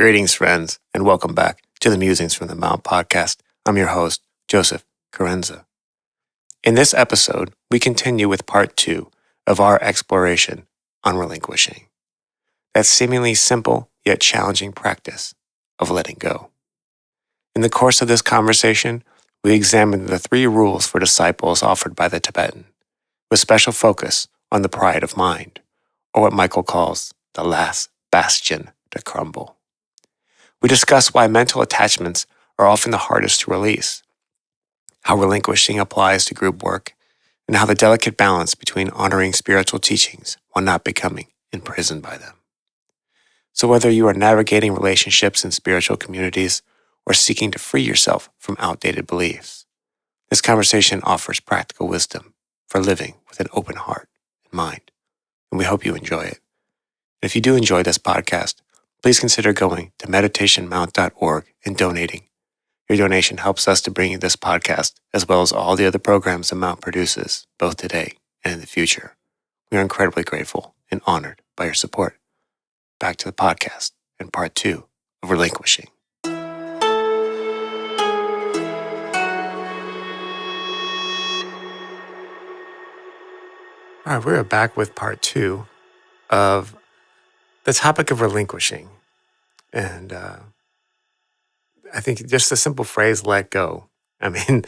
Greetings, friends, and welcome back to the Musings from the Mount podcast. I'm your host, Joseph Carenza. In this episode, we continue with part 2 of our exploration on relinquishing. That seemingly simple yet challenging practice of letting go. In the course of this conversation, we examined the 3 rules for disciples offered by the Tibetan, with special focus on the pride of mind, or what Michael calls the last bastion to crumble. We discuss why mental attachments are often the hardest to release, how relinquishing applies to group work, and how the delicate balance between honoring spiritual teachings while not becoming imprisoned by them. So whether you are navigating relationships in spiritual communities or seeking to free yourself from outdated beliefs, this conversation offers practical wisdom for living with an open heart and mind, and we hope you enjoy it. And if you do enjoy this podcast, please consider going to meditationmount.org and donating. Your donation helps us to bring you this podcast, as well as all the other programs the Mount produces, both today and in the future. We are incredibly grateful and honored by your support. Back to the podcast and part 2 of Relinquishing. All right, we're back with part 2 of the topic of relinquishing. And I think just the simple phrase, let go. I mean,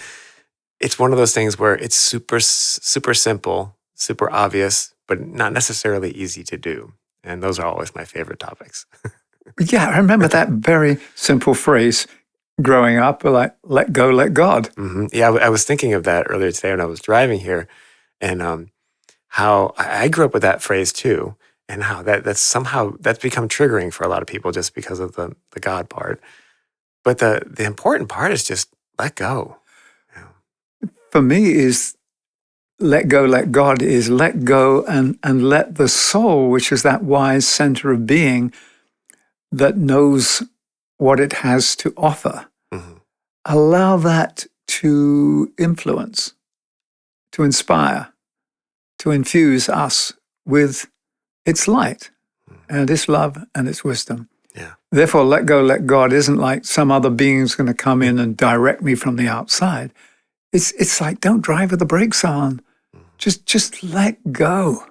it's one of those things where it's super simple, super obvious, but not necessarily easy to do. And those are always my favorite topics. Yeah, I remember that very simple phrase growing up, like, let go, let God. Mm-hmm. Yeah, I was thinking of that earlier today when I was driving here, and how I grew up with that phrase too, and how that's become triggering for a lot of people just because of the God part. But the important part is just let go. Yeah. For me, is let go, let God is let go and let the soul, which is that wise center of being that knows what it has to offer, allow that to influence, to inspire, to infuse us with its light and its love and its wisdom. Yeah. Therefore, let go, let God isn't like some other being's going to come in and direct me from the outside. It's like, don't drive with the brakes on. Just let go.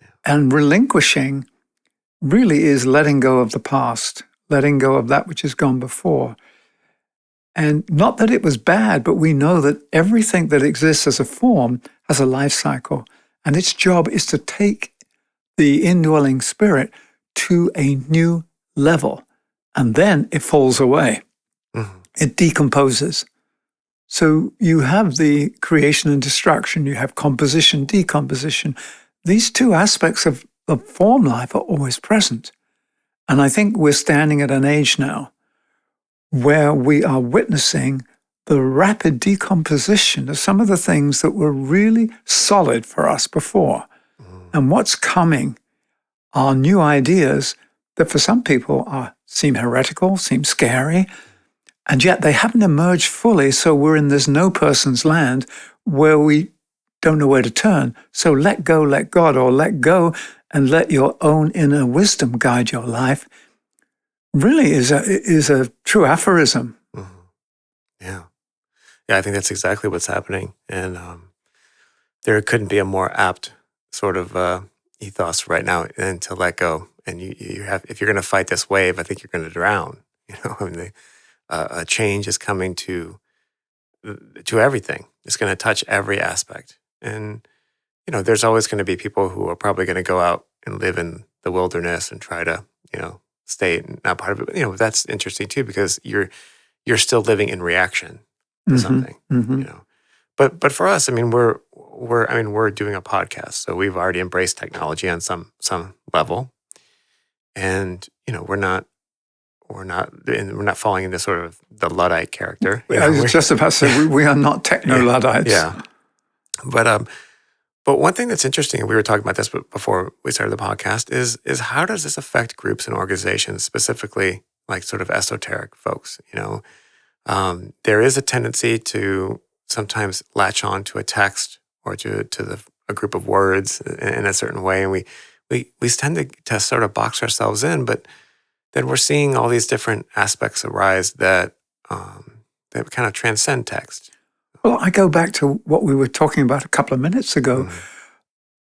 Yeah. And relinquishing really is letting go of the past, letting go of that which has gone before. And not that it was bad, but we know that everything that exists as a form has a life cycle. And its job is to take the indwelling spirit to a new level. And then it falls away. Mm-hmm. It decomposes. So you have the creation and destruction, you have composition, decomposition. These 2 aspects of form life are always present. And I think we're standing at an age now where we are witnessing the rapid decomposition of some of the things that were really solid for us before. And what's coming are new ideas that for some people seem heretical, seem scary, and yet they haven't emerged fully, so we're in this no person's land where we don't know where to turn. So let go, let God, or let go and let your own inner wisdom guide your life, really is a true aphorism. Mm-hmm. Yeah. Yeah, I think that's exactly what's happening. And there couldn't be a more apt sort of ethos right now than to let go. And you have, if you're going to fight this wave, I think you're going to drown. I mean, a change is coming to everything. It's going to touch every aspect. And, there's always going to be people who are probably going to go out and live in the wilderness and try to, stay not part of it. But, that's interesting too, because you're still living in reaction to something, But for us, I mean, we're doing a podcast, so we've already embraced technology on some level, and we're not falling into sort of the Luddite character. I was just about to say we are not techno-Luddites. Yeah. But one thing that's interesting, and we were talking about this before we started the podcast, is how does this affect groups and organizations, specifically like sort of esoteric folks? There is a tendency to sometimes latch on to a text or to a group of words in a certain way, and we tend to sort of box ourselves in. But then we're seeing all these different aspects arise that kind of transcend text. Well, I go back to what we were talking about a couple of minutes ago.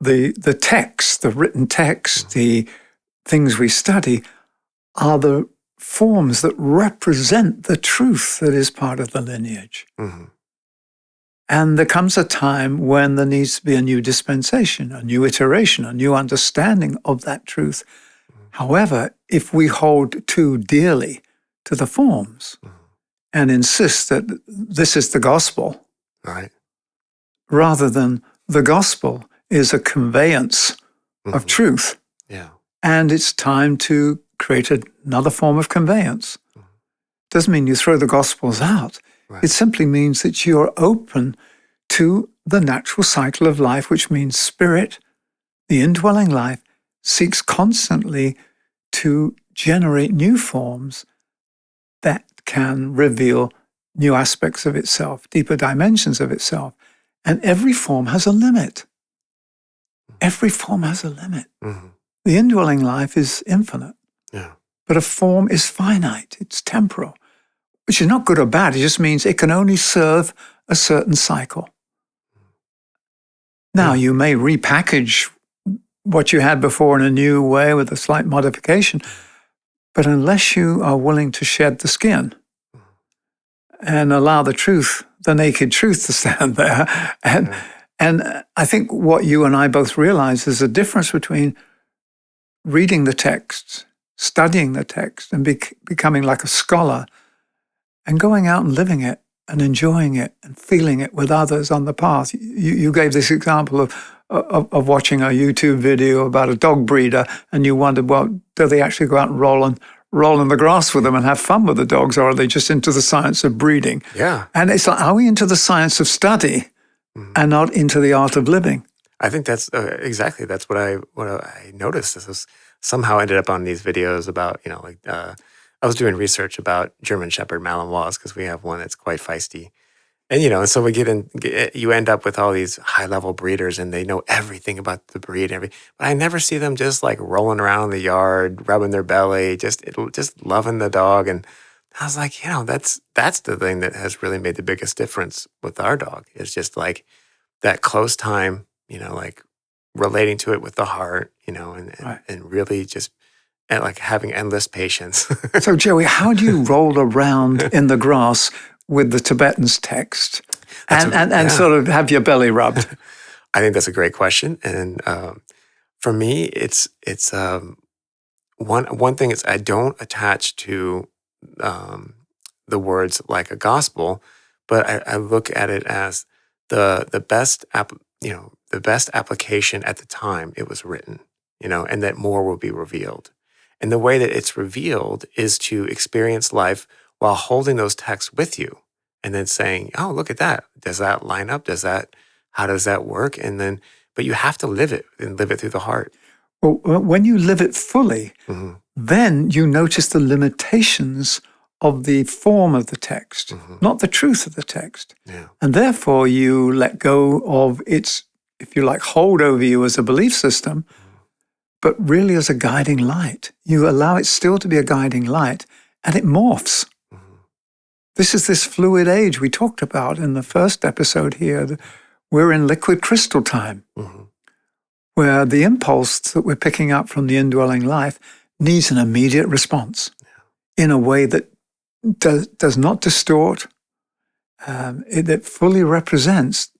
The text, the written text, the things we study are the forms that represent the truth that is part of the lineage. And there comes a time when there needs to be a new dispensation, a new iteration, a new understanding of that truth. However, if we hold too dearly to the forms and insist that this is the gospel, right, rather than the gospel is a conveyance of truth, and it's time to create another form of conveyance. Doesn't mean you throw the gospels out. Right. It simply means that you're open to the natural cycle of life, which means spirit, the indwelling life, seeks constantly to generate new forms that can reveal new aspects of itself, deeper dimensions of itself. And every form has a limit. Every form has a limit. The indwelling life is infinite. But a form is finite. It's temporal, which is not good or bad. It just means it can only serve a certain cycle. Now, you may repackage what you had before in a new way with a slight modification, but unless you are willing to shed the skin and allow the truth, the naked truth, to stand there, and I think what you and I both realize is the difference between reading the text, studying the text, and becoming like a scholar, and going out and living it and enjoying it and feeling it with others on the path. You gave this example of watching a YouTube video about a dog breeder, and you wondered, well, do they actually go out and roll in the grass with them and have fun with the dogs, or are they just into the science of breeding? Yeah. And it's like, are we into the science of study and not into the art of living? I think that's exactly, that's what I noticed. This was somehow ended up on these videos about, I was doing research about German Shepherd Malinois because we have one that's quite feisty. And, and so you end up with all these high-level breeders, and they know everything about the breed and everything. But I never see them just like rolling around in the yard, rubbing their belly, just loving the dog. And I was like, that's the thing that has really made the biggest difference with our dog, is just like that close time, like relating to it with the heart, and really just and like having endless patience. So, Joey, how do you roll around in the grass with the Tibetan's text and sort of have your belly rubbed? I think that's a great question. And for me, it's one thing is I don't attach to the words like a gospel, but I look at it as the best the best application at the time it was written, and that more will be revealed. And the way that it's revealed is to experience life while holding those texts with you and then saying, oh, look at that. Does that line up? How does that work? But you have to live it and live it through the heart. Well, when you live it fully, then you notice the limitations of the form of the text, not the truth of the text. Yeah. And therefore you let go of its, if you like, hold over you as a belief system, but really as a guiding light. You allow it still to be a guiding light, and it morphs. This is this fluid age we talked about in the first episode here. We're in liquid crystal time, where the impulse that we're picking up from the indwelling life needs an immediate response in a way that does not distort, that fully represents,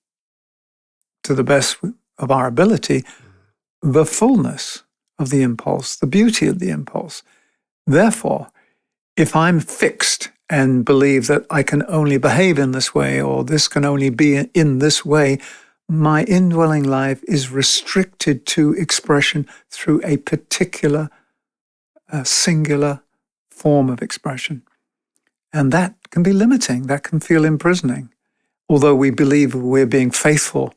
to the best of our ability, the fullness of the impulse, the beauty of the impulse. Therefore, if I'm fixed and believe that I can only behave in this way, or this can only be in this way, my indwelling life is restricted to expression through a particular, singular form of expression. And that can be limiting, that can feel imprisoning. Although we believe we're being faithful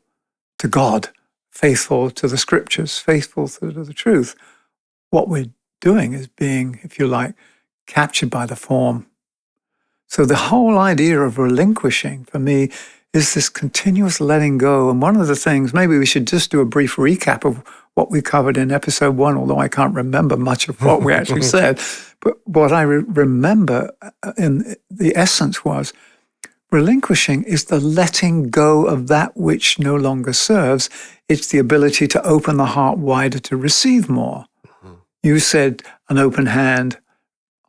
to God, faithful to the scriptures, faithful to the truth, what we're doing is being, if you like, captured by the form. So the whole idea of relinquishing, for me, is this continuous letting go. And one of the things, maybe we should just do a brief recap of what we covered in episode 1, although I can't remember much of what we actually said. But what I remember in the essence was, relinquishing is the letting go of that which no longer serves. It's the ability to open the heart wider to receive more. Mm-hmm. You said an open hand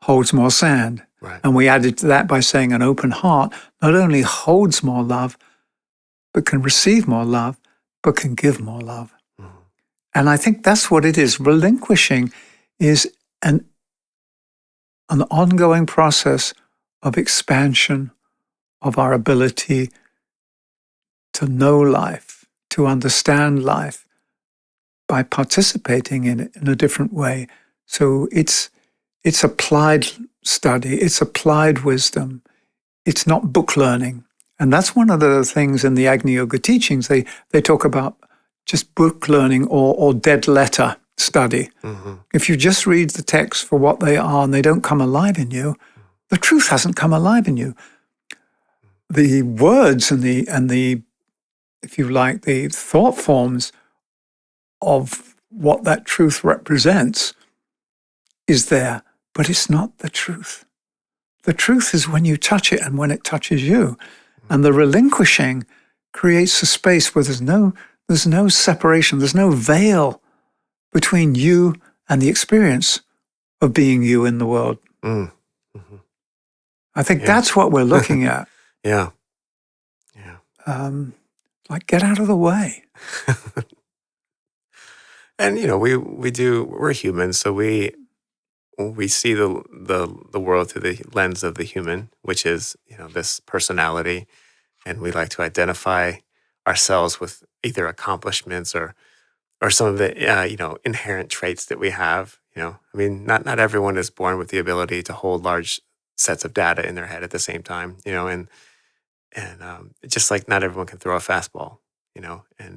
holds more sand. Right. And we added to that by saying an open heart not only holds more love, but can receive more love, but can give more love. Mm-hmm. And I think that's what it is. Relinquishing is an ongoing process of expansion of our ability to know life, to understand life by participating in it in a different way. So it's applied study, it's applied wisdom, it's not book learning. And that's one of the things in the Agni Yoga teachings. They talk about just book learning or dead letter study. Mm-hmm. If you just read the text for what they are and they don't come alive in you, the truth hasn't come alive in you. The words and the, if you like, the thought forms of what that truth represents is there, but it's not the truth. The truth is when you touch it and when it touches you. And the relinquishing creates a space where there's no separation, there's no veil between you and the experience of being you in the world. Mm. Mm-hmm. I think that's what we're looking at. Yeah. Like, get out of the way. And we're humans, so we see the world through the lens of the human, which is this personality, and we like to identify ourselves with either accomplishments or some of the inherent traits that we have. Not everyone is born with the ability to hold large sets of data in their head at the same time. And just like not everyone can throw a fastball,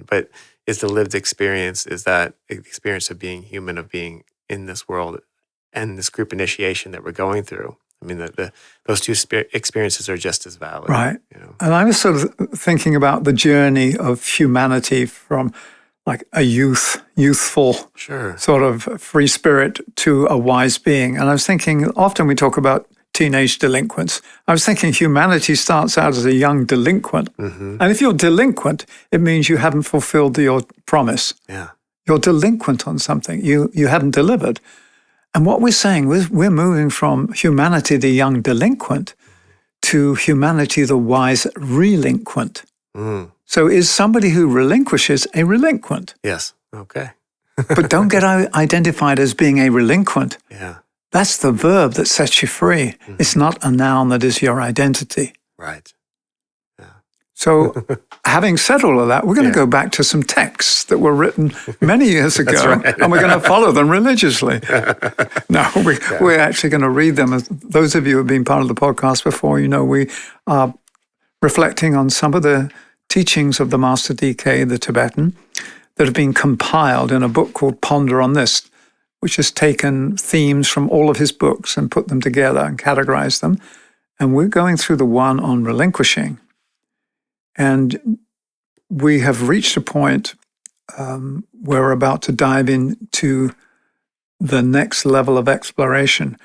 but is the lived experience, is that experience of being human, of being in this world and this group initiation that we're going through. Those two experiences are just as valid. Right. And I was sort of thinking about the journey of humanity from like a youthful sort of free spirit to a wise being. And I was thinking, often we talk about teenage delinquents. I was thinking humanity starts out as a young delinquent. Mm-hmm. And if you're delinquent, it means you haven't fulfilled your promise. Yeah. You're delinquent on something. You haven't delivered. And what we're saying, we're moving from humanity, the young delinquent, to humanity, the wise relinquent. Mm. So is somebody who relinquishes a relinquent? Yes. Okay. But don't get identified as being a relinquent. Yeah. That's the verb that sets you free. Mm-hmm. It's not a noun that is your identity. Right. Yeah. So having said all of that, we're going to go back to some texts that were written many years ago, right. And we're going to follow them religiously. No, we're actually going to read them. As those of you who have been part of the podcast before, we are reflecting on some of the teachings of the Master DK, the Tibetan, that have been compiled in a book called Ponder on This, which has taken themes from all of his books and put them together and categorized them. And we're going through the one on relinquishing. And we have reached a point where we're about to dive into the next level of exploration.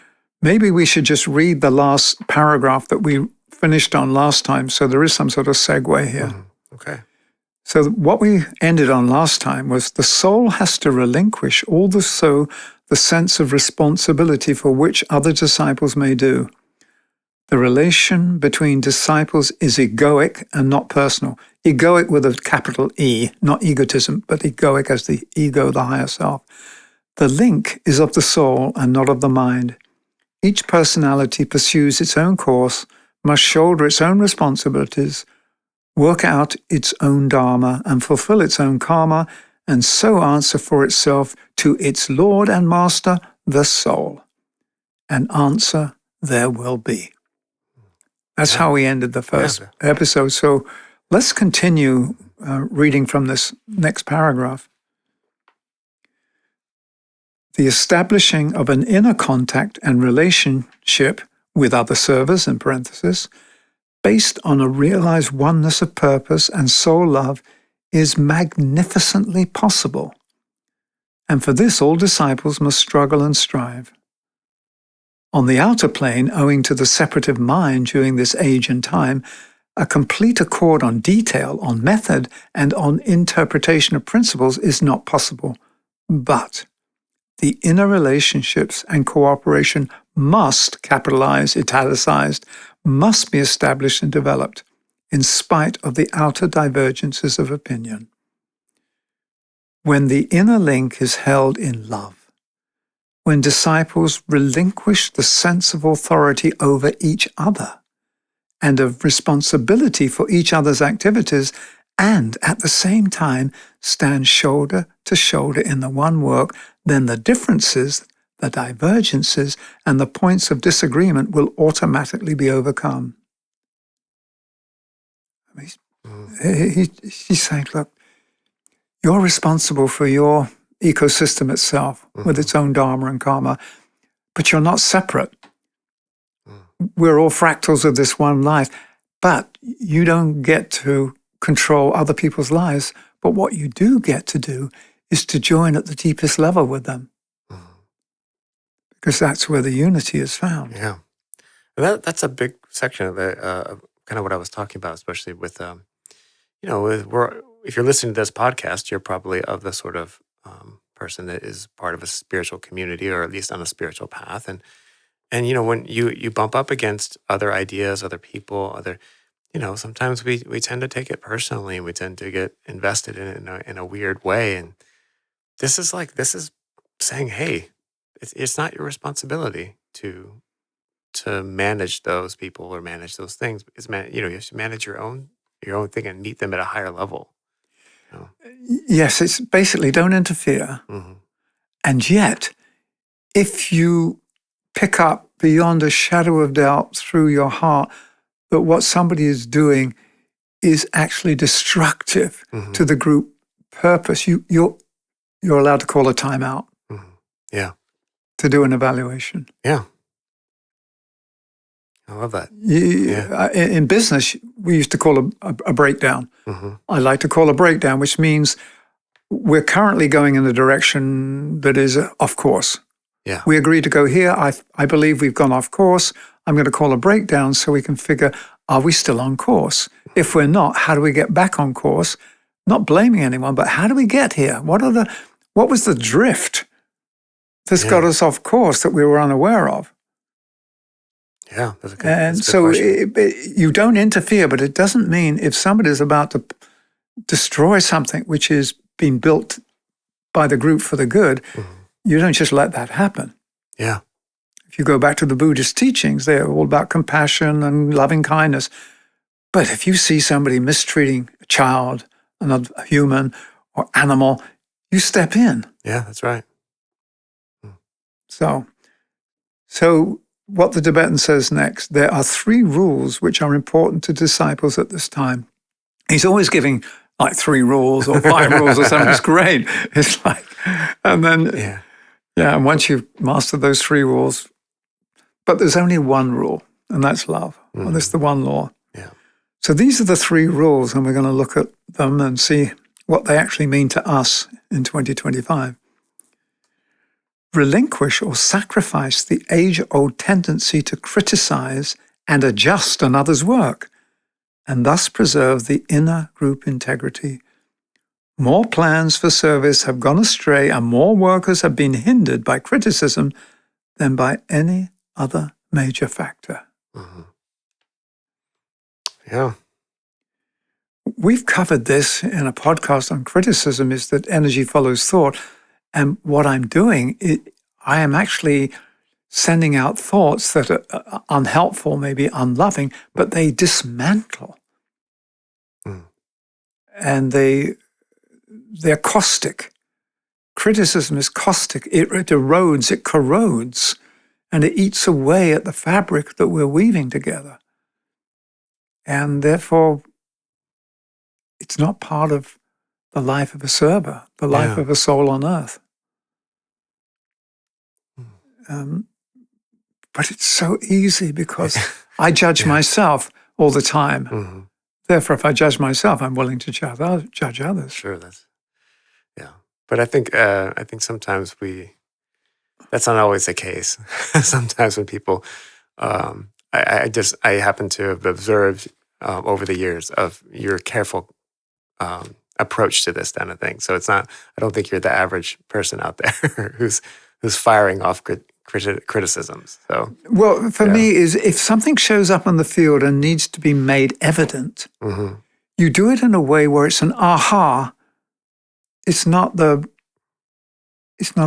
Maybe we should just read the last paragraph that we finished on last time, so there is some sort of segue here. Mm-hmm. Okay. So what we ended on last time was the soul has to relinquish also the sense of responsibility for which other disciples may do. The relation between disciples is egoic and not personal. Egoic with a capital E, not egotism, but egoic as the ego, the higher self. The link is of the soul and not of the mind. Each personality pursues its own course, must shoulder its own responsibilities, work out its own dharma, and fulfill its own karma, and so answer for itself to its Lord and Master, the soul. An answer there will be. That's how we ended the first episode. So let's continue reading from this next paragraph. The establishing of an inner contact and relationship with other servers, in parenthesis, based on a realized oneness of purpose and soul love, is magnificently possible. And for this, all disciples must struggle and strive. On the outer plane, owing to the separative mind during this age and time, a complete accord on detail, on method, and on interpretation of principles is not possible. But the inner relationships and cooperation must, capitalized, italicized, must be established and developed, in spite of the outer divergences of opinion. When the inner link is held in love, when disciples relinquish the sense of authority over each other and of responsibility for each other's activities, and at the same time stand shoulder to shoulder in the one work, then the differences, the divergences, and the points of disagreement will automatically be overcome. He's saying, look, you're responsible for your ecosystem itself with its own dharma and karma, but you're not separate. We're all fractals of this one life, but you don't get to control other people's lives. But what you do get to do is to join at the deepest level with them, because that's where the unity is found. Yeah. That's a big section of it, kind of what I was talking about, especially with, if you're listening to this podcast, you're probably of the sort of person that is part of a spiritual community, or at least on a spiritual path. And when you bump up against other ideas, other people, sometimes we tend to take it personally, and we tend to get invested in it in a weird way. And this is saying, hey, it's not your responsibility to manage those people or manage those things. You have to manage your own thing and meet them at a higher level. Yes, it's basically don't interfere. And yet, if you pick up beyond a shadow of doubt through your heart that what somebody is doing is actually destructive to the group purpose, you're allowed to call a timeout. Yeah. To do an evaluation. Yeah. I love that. In business, we used to call a breakdown. I like to call a breakdown, which means we're currently going in a direction that is off course. Yeah. We agreed to go here. I believe we've gone off course. I'm going to call a breakdown so we can figure, are we still on course? If we're not, how do we get back on course? Not blaming anyone, but how do we get here? What was the drift that's got us off course that we were unaware of? Yeah, that's a good, and that's a so good you don't interfere, but it doesn't mean if somebody's about to destroy something which is being built by the group for the good, you don't just let that happen. Yeah. If you go back to the Buddhist teachings, they're all about compassion and loving kindness. But if you see somebody mistreating a child, another human or animal, you step in. Yeah, that's right. So what the Tibetan says next, there are 3 rules which are important to disciples at this time. He's always giving like 3 rules or 5 rules or something. It's great. It's like, and then, and once you've mastered those 3 rules, but there's only one rule, and that's love. Well, that's the one law. Yeah. So these are the 3 rules, and we're going to look at them and see what they actually mean to us in 2025. Relinquish or sacrifice the age-old tendency to criticize and adjust another's work, and thus preserve the inner group integrity. More plans for service have gone astray, and more workers have been hindered by criticism than by any other major factor. Yeah. We've covered this in a podcast on criticism, is that energy follows thought. And what I'm doing, I am actually sending out thoughts that are unhelpful, maybe unloving, but they dismantle. And they're caustic. Criticism is caustic. It erodes, it corrodes, and it eats away at the fabric that we're weaving together. And therefore, it's not part of the life of a server, the life of a soul on earth. But it's so easy because I judge myself. all the time. Mm-hmm. Therefore, if I judge myself, I'm willing to judge others. Sure, yeah. But I think sometimes that's not always the case. Sometimes when people, I happen to have observed over the years of your careful approach to this kind of thing. So it's not. I don't think you're the average person out there who's firing off criticisms. So well, for me, is if something shows up on the field and needs to be made evident, mm-hmm. you do it in a way where it's an aha. It's not a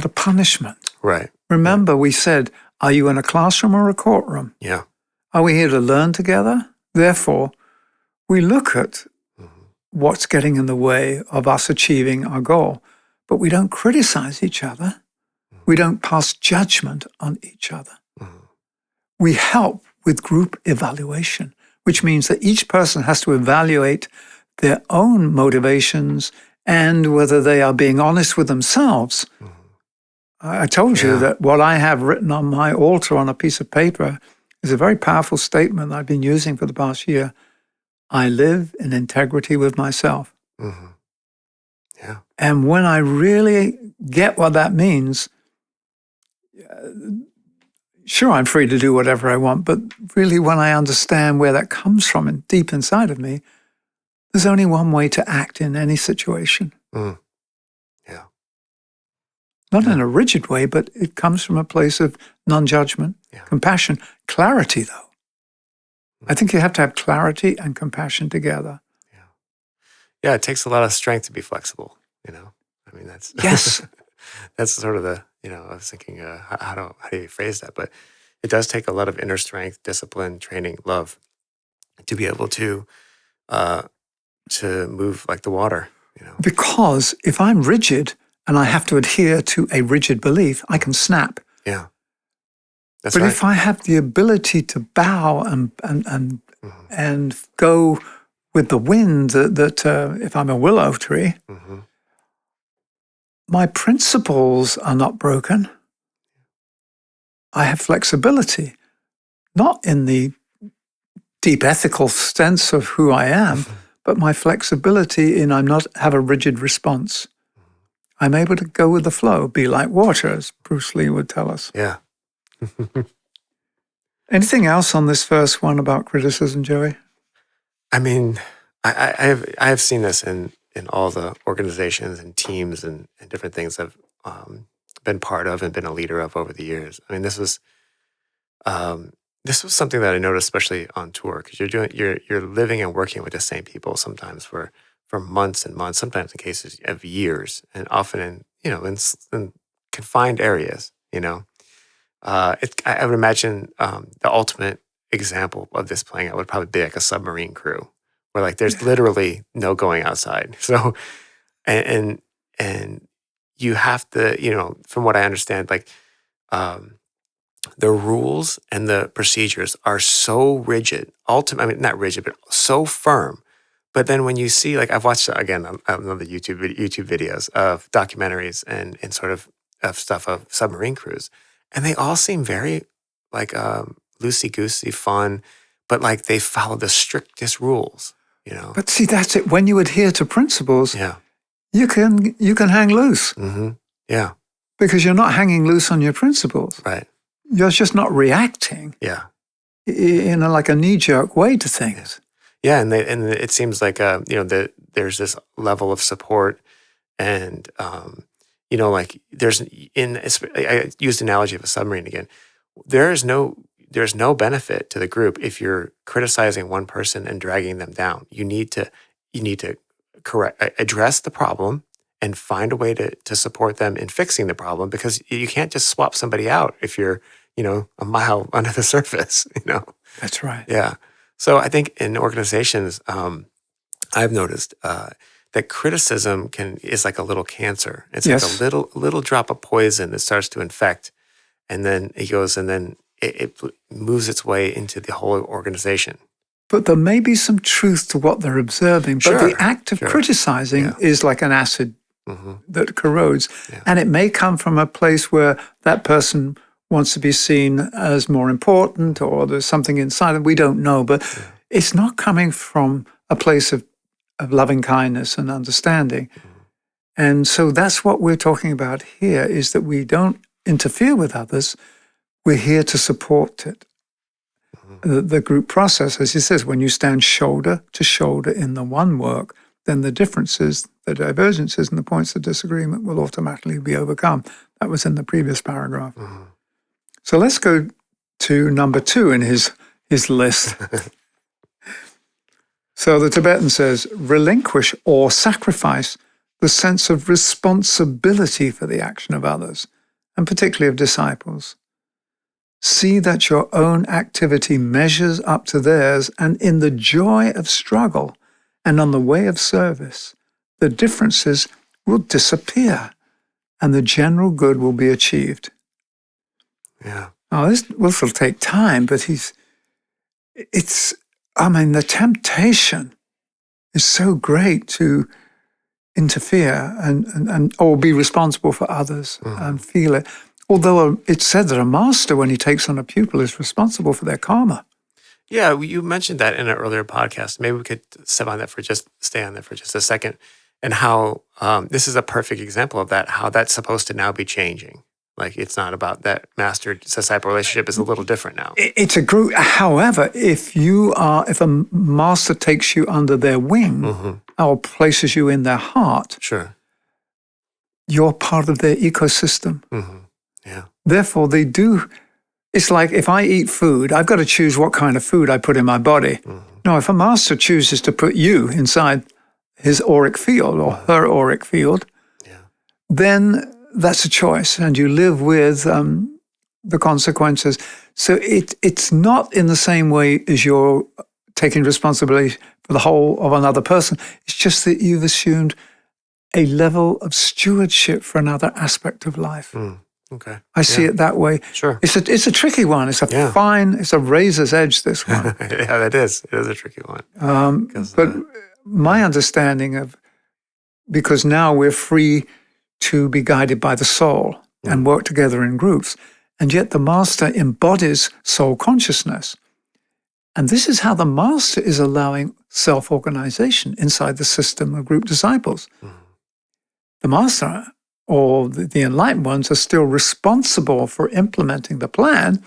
punishment. Right. Remember, we said, are you in a classroom or a courtroom? Yeah. Are we here to learn together? Therefore, we look at what's getting in the way of us achieving our goal, but we don't criticize each other. We don't pass judgment on each other. We help with group evaluation, which means that each person has to evaluate their own motivations and whether they are being honest with themselves. I told you that what I have written on my altar on a piece of paper is a very powerful statement I've been using for the past year. I live in integrity with myself. Mm-hmm. Yeah. And when I really get what that means, sure, I'm free to do whatever I want, but really when I understand where that comes from and deep inside of me, there's only one way to act in any situation. Mm. Yeah. Not in a rigid way, but it comes from a place of non-judgment, compassion, clarity, though. I think you have to have clarity and compassion together. Yeah, it takes a lot of strength to be flexible, I mean, that's... Yes. That's sort of the, I was thinking, how do you phrase that? But it does take a lot of inner strength, discipline, training, love to be able to move like the water, Because if I'm rigid and I have to adhere to a rigid belief, I can snap. Yeah. That's but right. if I have the ability to bow and go with the wind, that if I'm a willow tree, my principles are not broken. I have flexibility, not in the deep ethical sense of who I am, but my flexibility in I'm not have a rigid response. I'm able to go with the flow, be like water, as Bruce Lee would tell us. Yeah. Anything else on this first one about criticism, Joey? I mean, I have seen this in all the organizations and teams and different things I've been part of and been a leader of over the years. I mean, this was something that I noticed, especially on tour, because you're living and working with the same people sometimes for months and months, sometimes in cases of years, and often in confined areas. I would imagine the ultimate example of this playing out would probably be like a submarine crew, where like there's literally no going outside. So, and you have to, from what I understand, like the rules and the procedures are so rigid. I mean, not rigid, but so firm. But then when you see, like I've watched again, I love the YouTube videos of documentaries and sort of stuff of submarine crews, and they all seem very like loosey-goosey, fun, but like they follow the strictest rules. But see, that's it. When you adhere to principles, Yeah. you can hang loose. Mm-hmm. Yeah. Because you're not hanging loose on your principles. Right. You're just not reacting. Yeah. In like a knee-jerk way to things. Yeah, and it seems like there's this level of support, and like I used the analogy of a submarine again. There's no benefit to the group if you're criticizing one person and dragging them down. You need to address the problem and find a way to support them in fixing the problem, because you can't just swap somebody out if you're a mile under the surface. That's right. Yeah. So I think in organizations, I've noticed that criticism is like a little cancer. It's like a little drop of poison that starts to infect, and then it goes, and then it moves its way into the whole organization. But there may be some truth to what they're observing. But the act of criticizing is like an acid that corrodes, and it may come from a place where that person wants to be seen as more important, or there's something inside, and we don't know. But it's not coming from a place of loving kindness and understanding. And so that's what we're talking about here, is that we don't interfere with others. We're here to support it. The group process, as he says, when you stand shoulder to shoulder in the one work, then the differences, the divergences, and the points of disagreement will automatically be overcome. That was in the previous paragraph. So let's go to number 2 in his list. So the Tibetan says, relinquish or sacrifice the sense of responsibility for the action of others, and particularly of disciples. See that your own activity measures up to theirs, and in the joy of struggle and on the way of service, the differences will disappear and the general good will be achieved. Yeah. Now, this will take time, but the temptation is so great to interfere and or be responsible for others and feel it. Although it's said that a master, when he takes on a pupil, is responsible for their karma. Yeah, you mentioned that in an earlier podcast. Maybe we could stay on that for just a second, and how this is a perfect example of that. How that's supposed to now be changing. Like, it's not about that master-disciple relationship is a little different now. It's a group. However, if a master takes you under their wing or places you in their heart, Sure, you're part of their ecosystem. Yeah. Therefore, they do. It's like if I eat food, I've got to choose what kind of food I put in my body. No, if a master chooses to put you inside his auric field or her auric field, then that's a choice, and you live with the consequences. So it's not in the same way as you're taking responsibility for the whole of another person. It's just that you've assumed a level of stewardship for another aspect of life. Okay. I see it that way. Sure. It's a tricky one. It's it's a razor's edge, this one. Yeah, it is. It is a tricky one. But my understanding because now we're free to be guided by the soul and work together in groups, and yet the master embodies soul consciousness. And this is how the master is allowing self-organization inside the system of group disciples. The master or the enlightened ones are still responsible for implementing the plan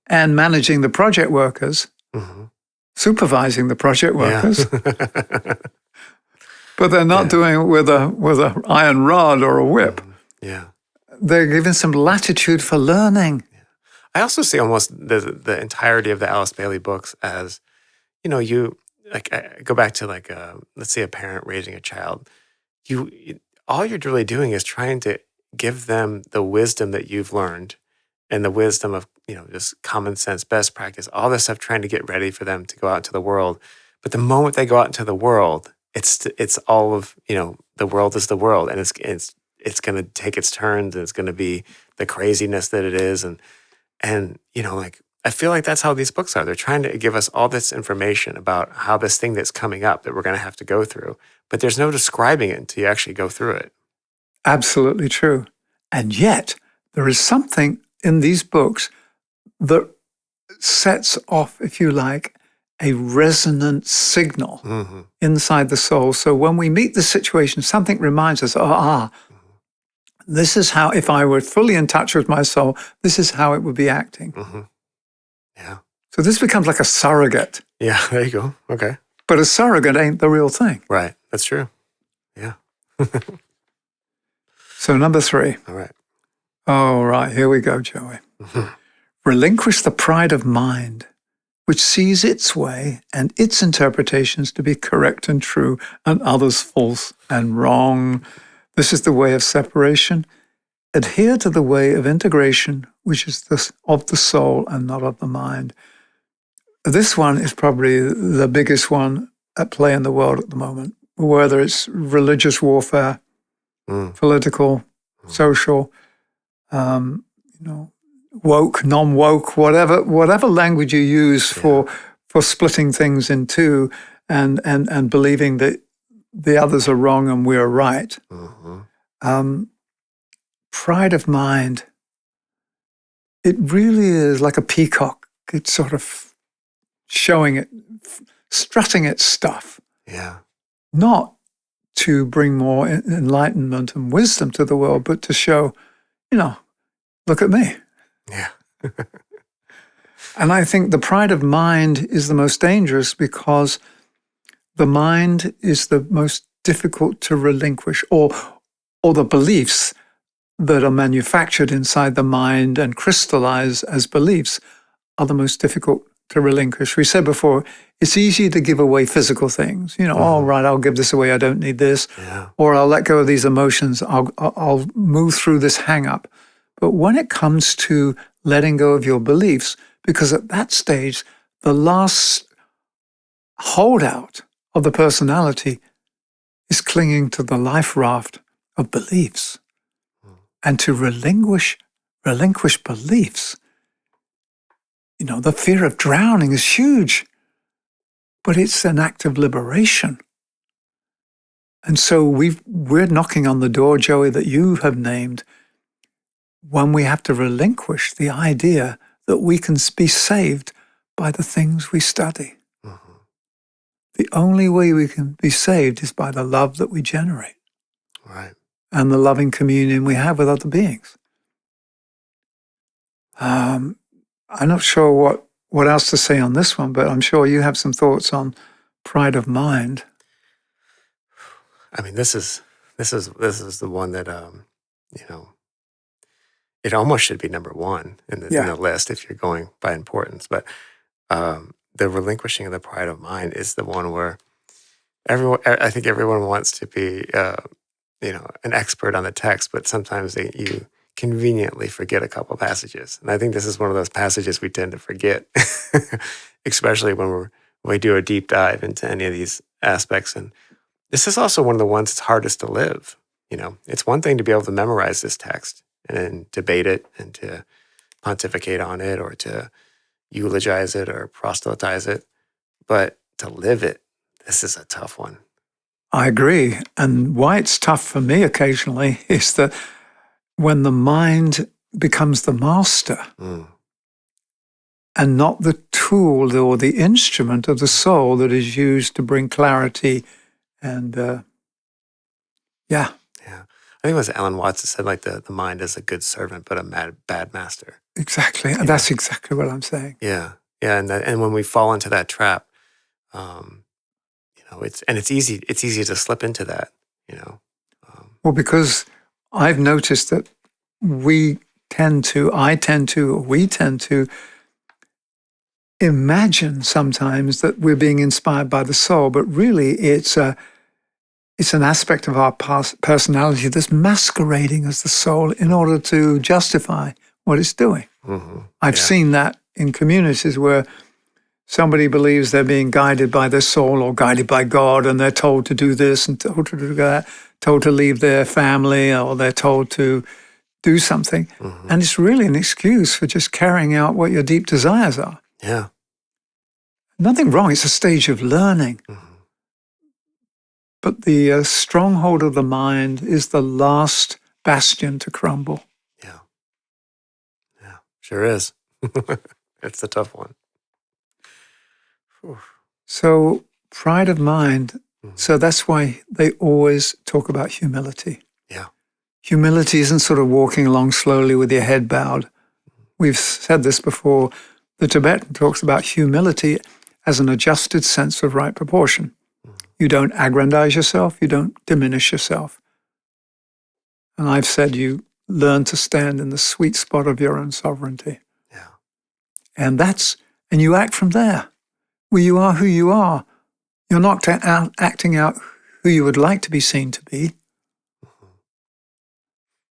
and managing the project workers, supervising the project workers. But they're not doing it with a iron rod or a whip. They're giving some latitude for learning. I also see almost the entirety of the Alice Bailey books as, I go back to let's say a parent raising a child. All you're really doing is trying to give them the wisdom that you've learned and the wisdom of, just common sense, best practice, all this stuff, trying to get ready for them to go out into the world. But the moment they go out into the world, it's all of, the world is the world, and it's going to take its turns, and it's going to be the craziness that it is. And I feel like that's how these books are. They're trying to give us all this information about how this thing that's coming up that we're going to have to go through, but there's no describing it until you actually go through it. Absolutely true. And yet, there is something in these books that sets off, if you like, a resonant signal inside the soul. So when we meet the situation, something reminds us, this is how, if I were fully in touch with my soul, this is how it would be acting. Yeah. So this becomes like a surrogate. Yeah, there you go. Okay. But a surrogate ain't the real thing. Right. That's true. Yeah. So number 3. All right. All right, here we go, Joey. Relinquish the pride of mind, which sees its way and its interpretations to be correct and true, and others false and wrong. This is the way of separation. Adhere to the way of integration, which is of the soul and not of the mind. This one is probably the biggest one at play in the world at the moment, whether it's religious warfare, political, social, woke, non-woke, whatever language you use for splitting things in two and believing that the others are wrong and we're right. Pride of mind, it really is like a peacock. It sort of showing it, strutting its stuff, Yeah. not to bring more enlightenment and wisdom to the world, but to show, look at me. Yeah. And I think the pride of mind is the most dangerous because the mind is the most difficult to relinquish, or the beliefs that are manufactured inside the mind and crystallize as beliefs are the most difficult to relinquish. We said before, it's easy to give away physical things. All right, I'll give this away. I don't need this. Yeah. Or I'll let go of these emotions. I'll move through this hang up. But when it comes to letting go of your beliefs, because at that stage, the last holdout of the personality is clinging to the life raft of beliefs. And to relinquish beliefs, the fear of drowning is huge, but it's an act of liberation. And so we're knocking on the door, Joey, that you have named, when we have to relinquish the idea that we can be saved by the things we study. The only way we can be saved is by the love that we generate. Right. And the loving communion we have with other beings. I'm not sure what else to say on this one, but I'm sure you have some thoughts on pride of mind. I mean, this is the one that it almost should be number one in the list if you're going by importance. But the relinquishing of the pride of mind is the one where I think everyone wants to be an expert on the text, but sometimes you conveniently forget a couple passages. And I think this is one of those passages we tend to forget, especially when we do a deep dive into any of these aspects. And this is also one of the ones that's hardest to live. It's one thing to be able to memorize this text and debate it and to pontificate on it or to eulogize it or proselytize it, but to live it, this is a tough one. I agree. And why it's tough for me occasionally is that when the mind becomes the master and not the tool or the instrument of the soul that is used to bring clarity and Yeah. I think it was Alan Watts that said like the mind is a good servant, but a bad master. Exactly. And that's exactly what I'm saying. Yeah. Yeah. And when we fall into that trap, it's easy to slip into that, Well, because I've noticed that we tend to imagine sometimes that we're being inspired by the soul, but really it's an aspect of our personality that's masquerading as the soul in order to justify what it's doing. I've seen that in communities where somebody believes they're being guided by their soul or guided by God, and they're told to do this and told to do that, told to leave their family, or they're told to do something. And it's really an excuse for just carrying out what your deep desires are. Yeah. Nothing wrong. It's a stage of learning. But the stronghold of the mind is the last bastion to crumble. Yeah. Yeah, sure is. It's a tough one. Whew. So pride of mind, so that's why they always talk about humility. Yeah. Humility isn't sort of walking along slowly with your head bowed. We've said this before. The Tibetan talks about humility as an adjusted sense of right proportion. You don't aggrandize yourself. You don't diminish yourself. And I've said you learn to stand in the sweet spot of your own sovereignty. Yeah. And you act from there. Where you are who you are. You're not acting out who you would like to be seen to be.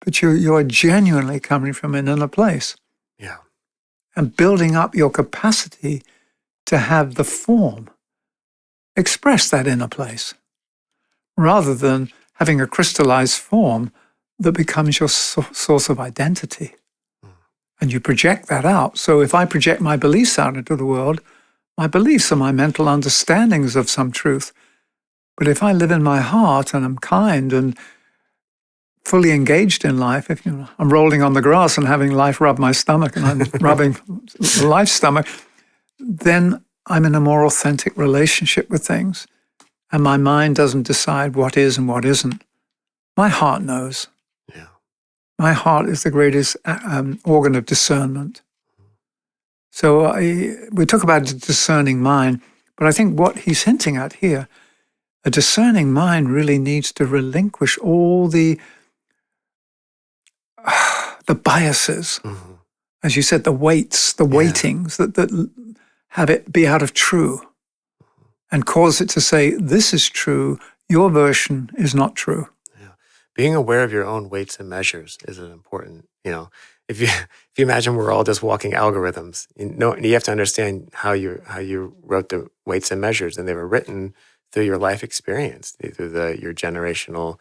But you're genuinely coming from an inner place. Yeah. And building up your capacity to have the form express that inner place, rather than having a crystallized form that becomes your source of identity. And you project that out. So if I project my beliefs out into the world, my beliefs are my mental understandings of some truth. But if I live in my heart and I'm kind and fully engaged in life, if I'm rolling on the grass and having life rub my stomach and I'm rubbing life's stomach, then I'm in a more authentic relationship with things, and my mind doesn't decide what is and what isn't. My heart knows. Yeah. My heart is the greatest organ of discernment. So we talk about a discerning mind, but I think what he's hinting at here, a discerning mind really needs to relinquish all the biases, as you said, the weights, the weightings that have it be out of true and cause it to say, this is true, your version is not true. Yeah. Being aware of your own weights and measures is an important, if you imagine we're all just walking algorithms, you have to understand how you wrote the weights and measures, and they were written through your life experience, through your generational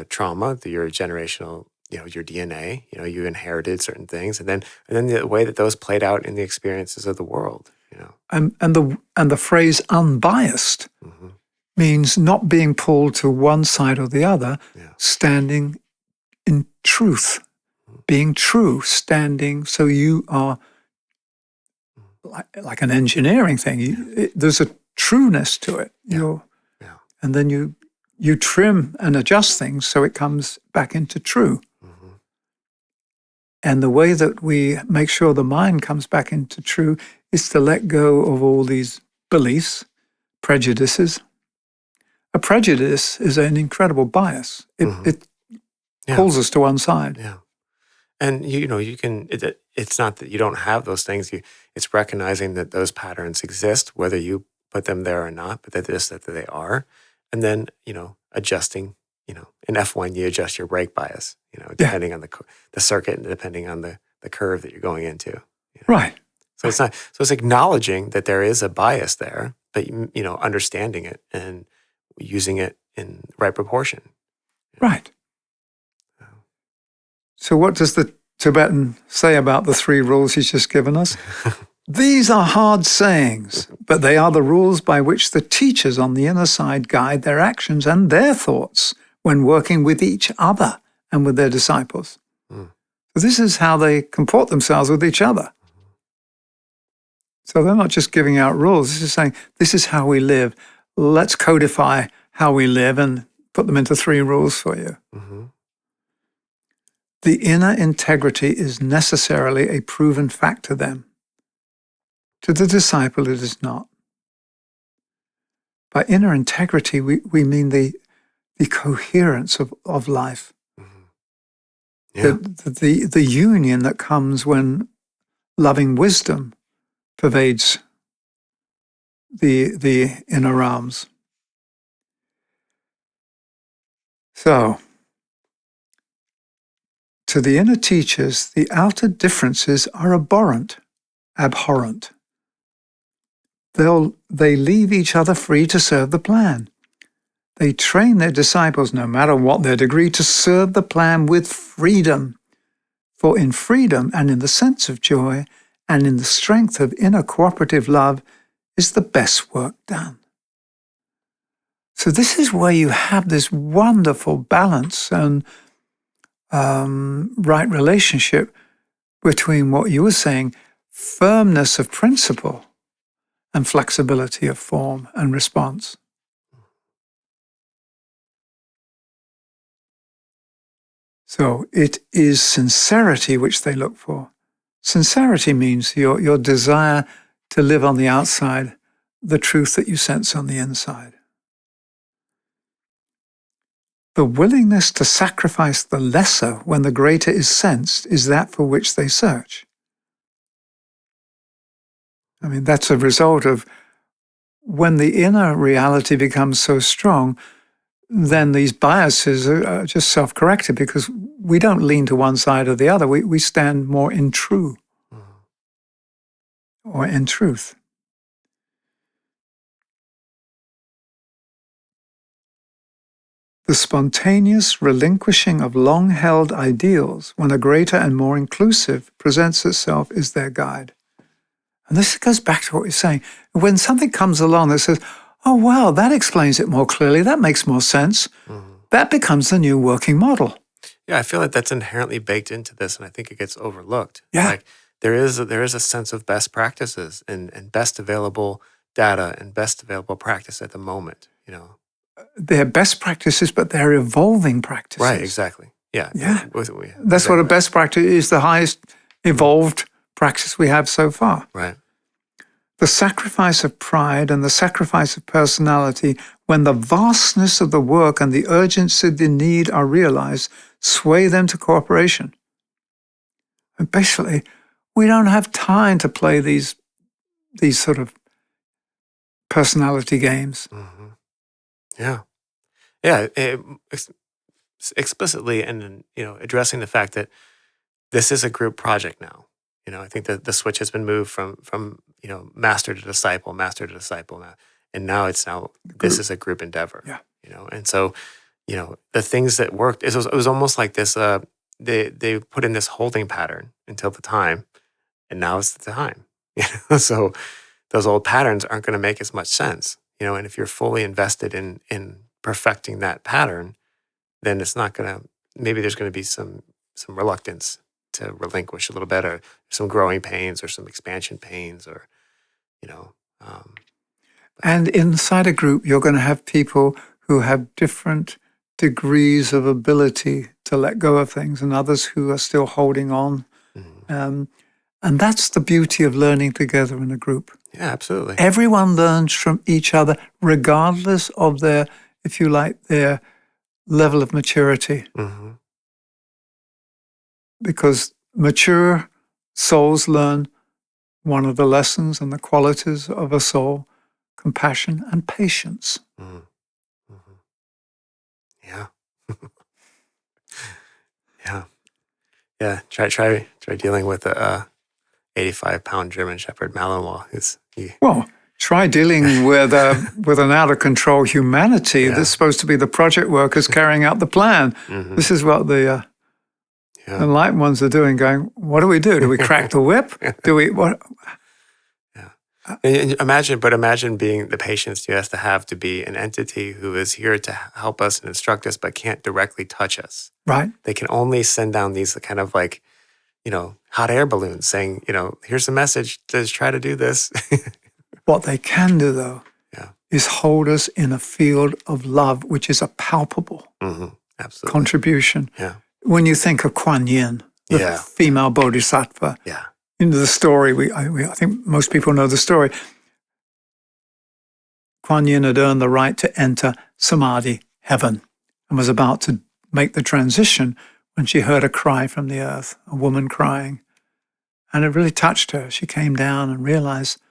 trauma, through your generational, your DNA. You inherited certain things, and then the way that those played out in the experiences of the world. And the phrase unbiased means not being pulled to one side or the other, standing in truth, being true, standing. So you are like an engineering thing. There's a trueness to it. And then you trim and adjust things so it comes back into true. And the way that we make sure the mind comes back into true is to let go of all these beliefs, prejudices. A prejudice is an incredible bias. It pulls us to one side. Yeah. And you can. It's not that you don't have those things. It's recognizing that those patterns exist, whether you put them there or not, but that they are, and then adjusting. In F1, you adjust your brake bias. Depending on the circuit and depending on the curve that you're going into. Right. So it's not. So it's acknowledging that there is a bias there, but understanding it and using it in the right proportion. Right. So what does the Tibetan say about the 3 rules he's just given us? These are hard sayings, but they are the rules by which the teachers on the inner side guide their actions and their thoughts when working with each other and with their disciples. So this is how they comport themselves with each other. So they're not just giving out rules. This is saying, this is how we live. Let's codify how we live and put them into 3 rules for you. The inner integrity is necessarily a proven fact to them. To the disciple, it is not. By inner integrity, we mean the coherence of life. The union that comes when loving wisdom pervades the inner realms. So, to the inner teachers, the outer differences are abhorrent. They leave each other free to serve the plan. They train their disciples, no matter what their degree, to serve the plan with freedom. For in freedom and in the sense of joy and in the strength of inner cooperative love is the best work done. So this is where you have this wonderful balance and right relationship between what you were saying, firmness of principle and flexibility of form and response. So it is sincerity which they look for. Sincerity means your desire to live on the outside, the truth that you sense on the inside. The willingness to sacrifice the lesser when the greater is sensed is that for which they search. I mean, that's a result of when the inner reality becomes so strong, then these biases are just self-corrected because we don't lean to one side or the other. We stand more in true or in truth. The spontaneous relinquishing of long-held ideals when a greater and more inclusive presents itself is their guide. And this goes back to what we're saying. When something comes along that says, oh, wow, that explains it more clearly, that makes more sense, that becomes the new working model. Yeah, I feel like that's inherently baked into this, and I think it gets overlooked. Yeah. Like there is a sense of best practices and best available data and best available practice at the moment. They're best practices, but they're evolving practices. Right, exactly. Yeah. Yeah. That's That's what a best practice is, the highest evolved practice we have so far. Right. The sacrifice of pride and the sacrifice of personality, when the vastness of the work and the urgency of the need are realized, sway them to cooperation. And basically, we don't have time to play these sort of personality games. Mm-hmm. Yeah. Yeah. Explicitly and addressing the fact that this is a group project now. I think that the switch has been moved from master to disciple, and now this is a group endeavor. Yeah. And so the things that worked, it was almost like this. They put in this holding pattern until the time, and now it's the time. So those old patterns aren't going to make as much sense. And if you're fully invested in perfecting that pattern, then it's not going to. Maybe there's going to be some reluctance to relinquish a little bit, or some growing pains, or some expansion pains, or And inside a group, you're going to have people who have different degrees of ability to let go of things, and others who are still holding on. Mm-hmm. And that's the beauty of learning together in a group. Yeah, absolutely. Everyone learns from each other, regardless of their, if you like, their level of maturity. Mm-hmm. Because mature souls learn one of the lessons and the qualities of a soul: compassion and patience. Mm-hmm. Mm-hmm. Yeah. Yeah. Try dealing with a 85-pound German Shepherd Malinois. Well, try dealing with an out of control humanity that's supposed to be the project workers carrying out the plan. Mm-hmm. This is what the enlightened ones are doing. Going, what do we do? Do we crack the whip? Do we what? And imagine being the patience you have to be an entity who is here to help us and instruct us, but can't directly touch us. Right. They can only send down these kind of like, hot air balloons saying, here's the message, just try to do this. What they can do, though, is hold us in a field of love, which is a palpable Absolutely. contribution. Yeah. When you think of Kuan Yin, the female bodhisattva, in the story, I think most people know the story. Kuan Yin had earned the right to enter Samadhi heaven and was about to make the transition when she heard a cry from the earth, a woman crying. And it really touched her. She came down and realized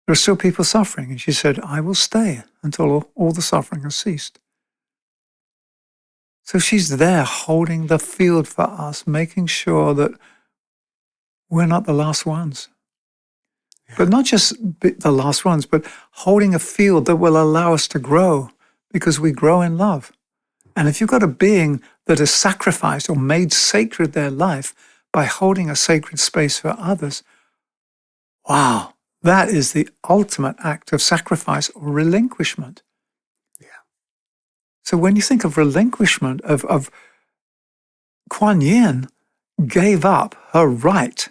there are still people suffering. And she said, I will stay until all the suffering has ceased. So she's there holding the field for us, making sure that we're not the last ones. Yeah. But not just the last ones, but holding a field that will allow us to grow, because we grow in love. And if you've got a being that has sacrificed or made sacred their life by holding a sacred space for others, wow, that is the ultimate act of sacrifice or relinquishment. Yeah. So when you think of relinquishment, of Kuan Yin gave up her right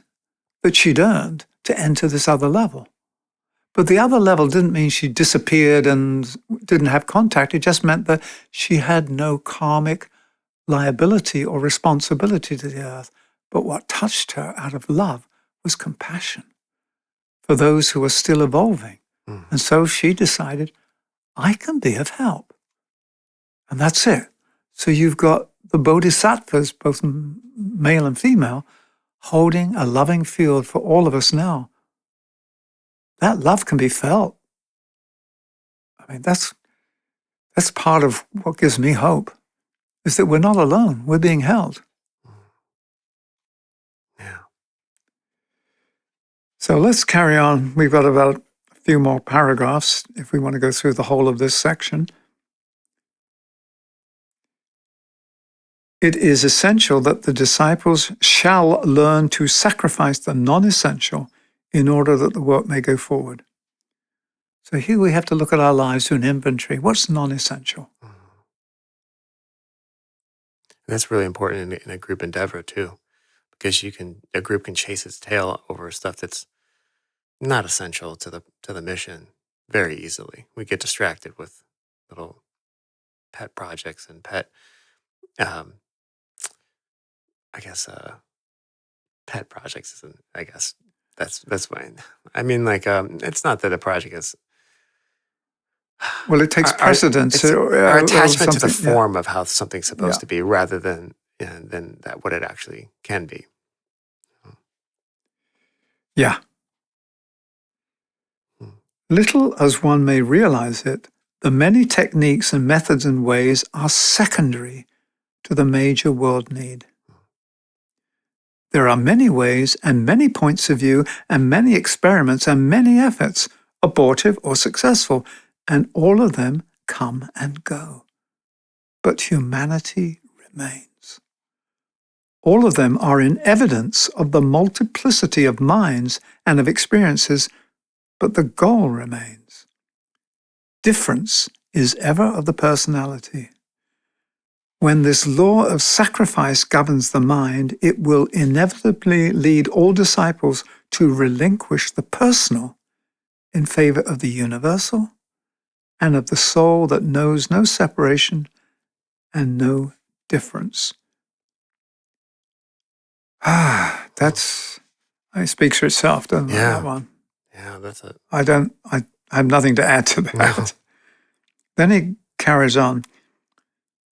that she'd earned to enter this other level. But the other level didn't mean she disappeared and didn't have contact. It just meant that she had no karmic liability or responsibility to the earth. But what touched her out of love was compassion for those who are still evolving. And so she decided, I can be of help. And that's it. So you've got the bodhisattvas, both male and female, holding a loving field for all of us now. That love can be felt. I mean, that's part of what gives me hope, is that we're not alone. We're being held. Yeah. So let's carry on. We've got about a few more paragraphs if we want to go through the whole of this section. It is essential that the disciples shall learn to sacrifice the non-essential in order that the work may go forward. So here we have to look at our lives, do an inventory. What's non-essential? That's really important in a group endeavor too, because a group can chase its tail over stuff that's not essential to the mission very easily. We get distracted with little pet projects and um, I guess, pet projects isn't. I guess that's fine. I mean, like, it's not that a project is. Well, it takes precedence. It's our attachment to the something, yeah. form of how something's supposed Yeah. to be, rather than that what it actually can be. Yeah. Hmm. Little as one may realize it, the many techniques and methods and ways are secondary to the major world need. There are many ways and many points of view and many experiments and many efforts, abortive or successful, and all of them come and go. But humanity remains. All of them are in evidence of the multiplicity of minds and of experiences, but the goal remains. Difference is ever of the personality. When this law of sacrifice governs the mind, it will inevitably lead all disciples to relinquish the personal in favor of the universal and of the soul that knows no separation and no difference. It speaks for itself, doesn't it, that one? Yeah, that's it. I have nothing to add to that. No. Then he carries on.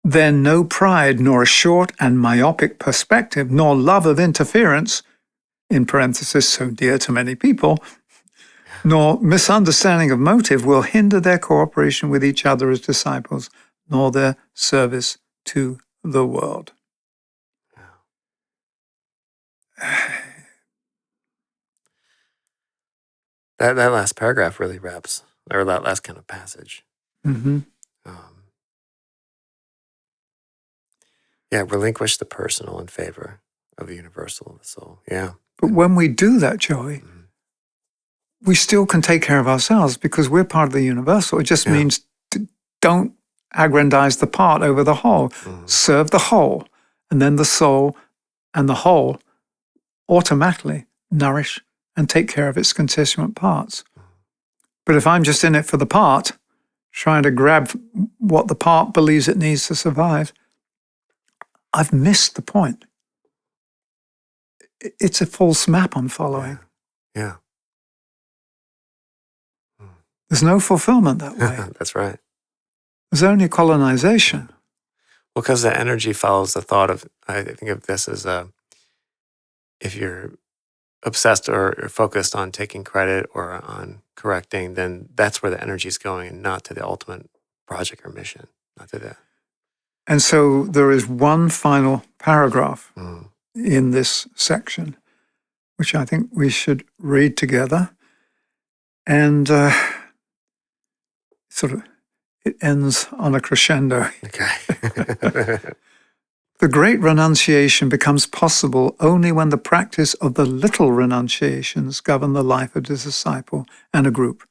Then no pride, nor a short and myopic perspective, nor love of interference, in parenthesis, so dear to many people, nor misunderstanding of motive will hinder their cooperation with each other as disciples, nor their service to the world. That last paragraph really wraps, or that last kind of passage. Mm-hmm. Yeah, relinquish the personal in favor of the universal of the soul. Yeah. But when we do that, Joey, we still can take care of ourselves because we're part of the universal. It just means don't aggrandize the part over the whole. Serve the whole, and then the soul and the whole automatically nourish and take care of its constituent parts. But if I'm just in it for the part, trying to grab what the part believes it needs to survive, I've missed the point. It's a false map I'm following. Yeah. There's no fulfillment that way. That's right. There's only colonization. Well, because the energy follows the thought of, I think of this as if you're obsessed or focused on taking credit or on correcting, then that's where the energy is going, and not to the ultimate project or mission, not to that. And so there is one final paragraph in this section, which I think we should read together. And it ends on a crescendo. Okay. The great renunciation becomes possible only when the practice of the little renunciations govern the life of the disciple and a group.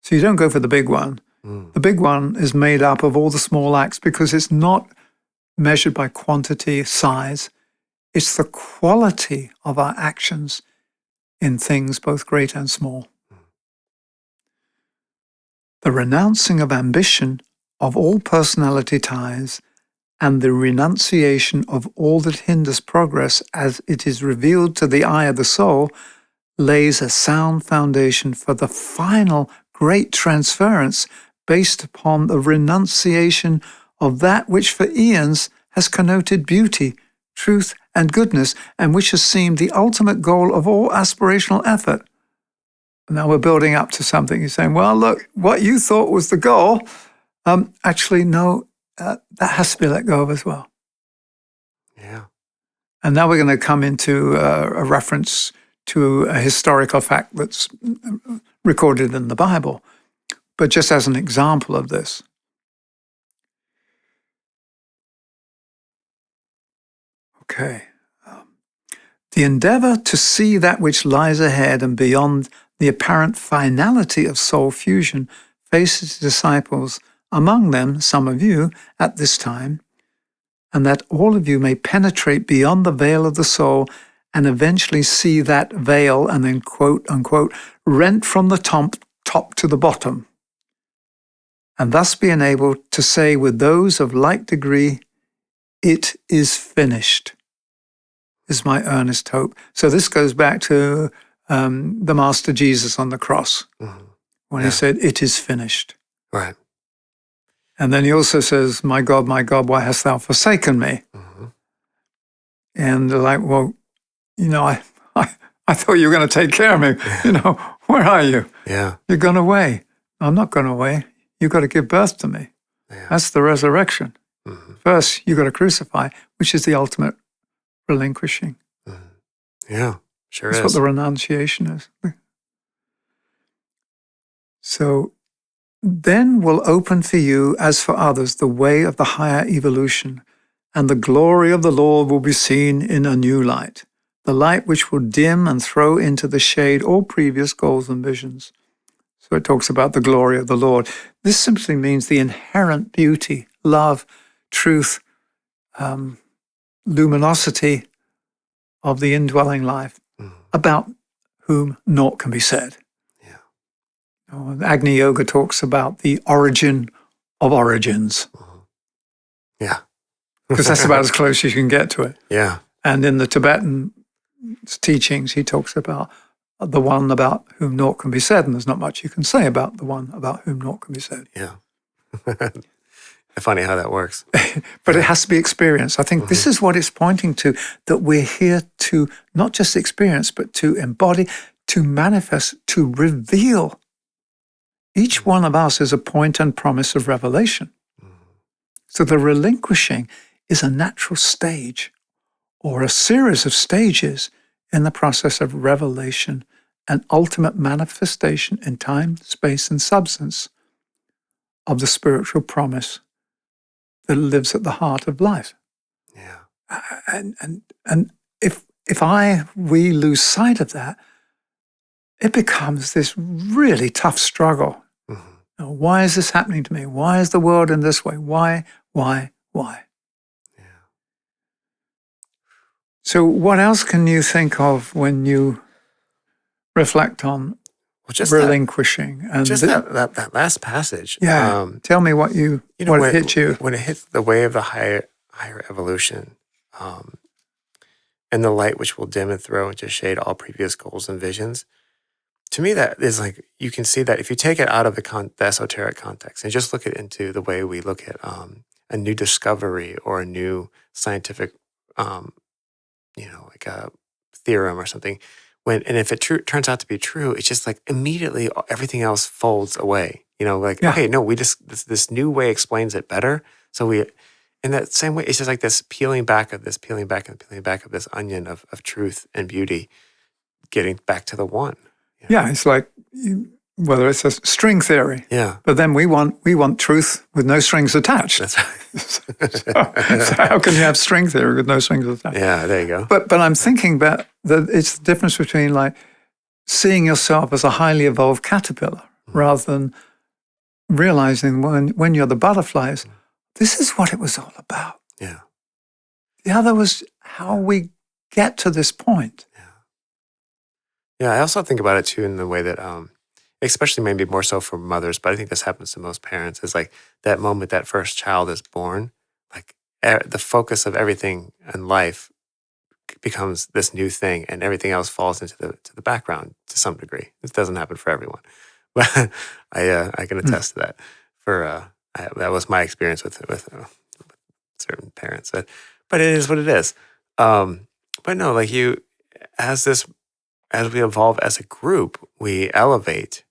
So you don't go for the big one. The big one is made up of all the small acts because it's not measured by quantity, size. It's the quality of our actions in things both great and small. The renouncing of ambition, of all personality ties, and the renunciation of all that hinders progress as it is revealed to the eye of the soul lays a sound foundation for the final great transference based upon the renunciation of that which for eons has connoted beauty, truth, and goodness, and which has seemed the ultimate goal of all aspirational effort. Now we're building up to something. You're saying, well, look, what you thought was the goal, actually, no, that has to be let go of as well. Yeah. And now we're going to come into a reference to a historical fact that's recorded in the Bible. But just as an example of this, okay. The endeavor to see that which lies ahead and beyond the apparent finality of soul fusion faces disciples, among them some of you, at this time, and that all of you may penetrate beyond the veil of the soul and eventually see that veil, and then quote unquote, rent from the top to the bottom, and thus be enabled to say with those of like degree, it is finished, is my earnest hope. So this goes back to the Master Jesus on the cross, when he said, it is finished. Right. And then he also says, my God, why hast thou forsaken me? And they're like, well, I thought you were going to take care of me. Where are you? Yeah. You're gone away. I'm not gone away. You've got to give birth to me. Yeah. That's the resurrection. First, you've got to crucify, which is the ultimate relinquishing. Yeah, sure That's is. what the renunciation is. So then will open for you, as for others, the way of the higher evolution, and the glory of the Lord will be seen in a new light, the light which will dim and throw into the shade all previous goals and visions. So it talks about the glory of the Lord. This simply means the inherent beauty, love, truth, luminosity of the indwelling life, about whom naught can be said. Agni Yoga talks about the origin of origins. Yeah. Because that's about as close as you can get to it. Yeah. And in the Tibetan teachings, he talks about the one about whom naught can be said, and there's not much you can say about the one about whom naught can be said. Yeah. Funny how that works. But it has to be experienced. I think this is what it's pointing to, that we're here to not just experience, but to embody, to manifest, to reveal. Each one of us is a point and promise of revelation. So the relinquishing is a natural stage or a series of stages in the process of revelation and ultimate manifestation in time, space, and substance of the spiritual promise that lives at the heart of life. Yeah. And if we lose sight of that, it becomes this really tough struggle. Why is this happening to me? Why is the world in this way? Why? Yeah. So what else can you think of when you reflect on relinquishing? That last passage. Yeah. Tell me what what hit you. When it hits the way of the higher evolution, and the light which will dim and throw into shade all previous goals and visions. To me, that is like, you can see that if you take it out of the esoteric context and just look into the way we look at a new discovery or a new scientific, like a theorem or something, and if it turns out to be true, it's just like immediately everything else folds away. Okay, no, we just this new way explains it better. So in that same way, it's just like this peeling back of this onion of truth and beauty, getting back to the one. Yeah, it's like whether it's a string theory. Yeah. But then we want truth with no strings attached. That's right. so how can you have string theory with no strings attached? Yeah, there you go. But I'm thinking that it's the difference between like seeing yourself as a highly evolved caterpillar rather than realizing when you're the butterflies, this is what it was all about. Yeah. The other was how we get to this point. Yeah, I also think about it too in the way that, especially maybe more so for mothers, but I think this happens to most parents, is like that moment that first child is born, like the focus of everything in life becomes this new thing, and everything else falls into the background to some degree. This doesn't happen for everyone, but I can attest to that. That was my experience with certain parents, but it is what it is. But no, like as we evolve as a group, we elevate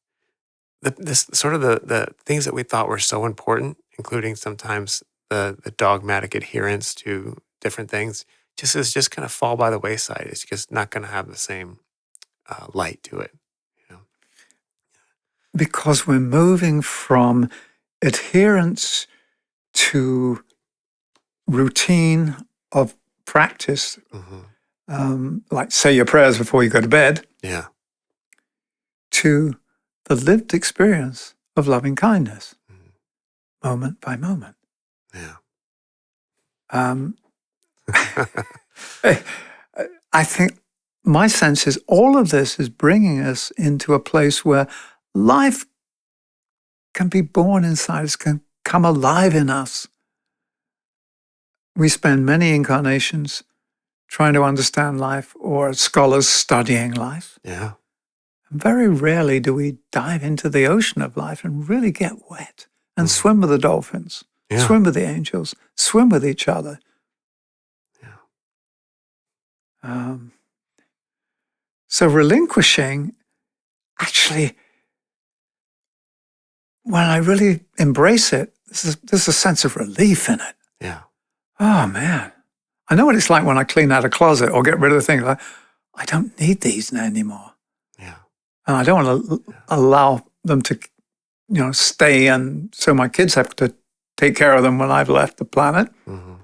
this sort of the things that we thought were so important, including sometimes the dogmatic adherence to different things, just kind of fall by the wayside. It's just not going to have the same light to it. Because we're moving from adherence to routine of practice, like say your prayers before you go to bed, to the lived experience of loving kindness, moment by moment. Yeah. Um, I think my sense is all of this is bringing us into a place where life can be born inside us, can come alive in us. We spend many incarnations trying to understand life, or as scholars studying life. Yeah. And very rarely do we dive into the ocean of life and really get wet and swim with the dolphins, Yeah. swim with the angels, swim with each other. Yeah. So relinquishing, actually, when I really embrace it, there's a sense of relief in it. Yeah. Oh, man. I know what it's like when I clean out a closet or get rid of things. I don't need these anymore. Yeah. And I don't want to allow them to, stay. And so my kids have to take care of them when I've left the planet. Mm-hmm.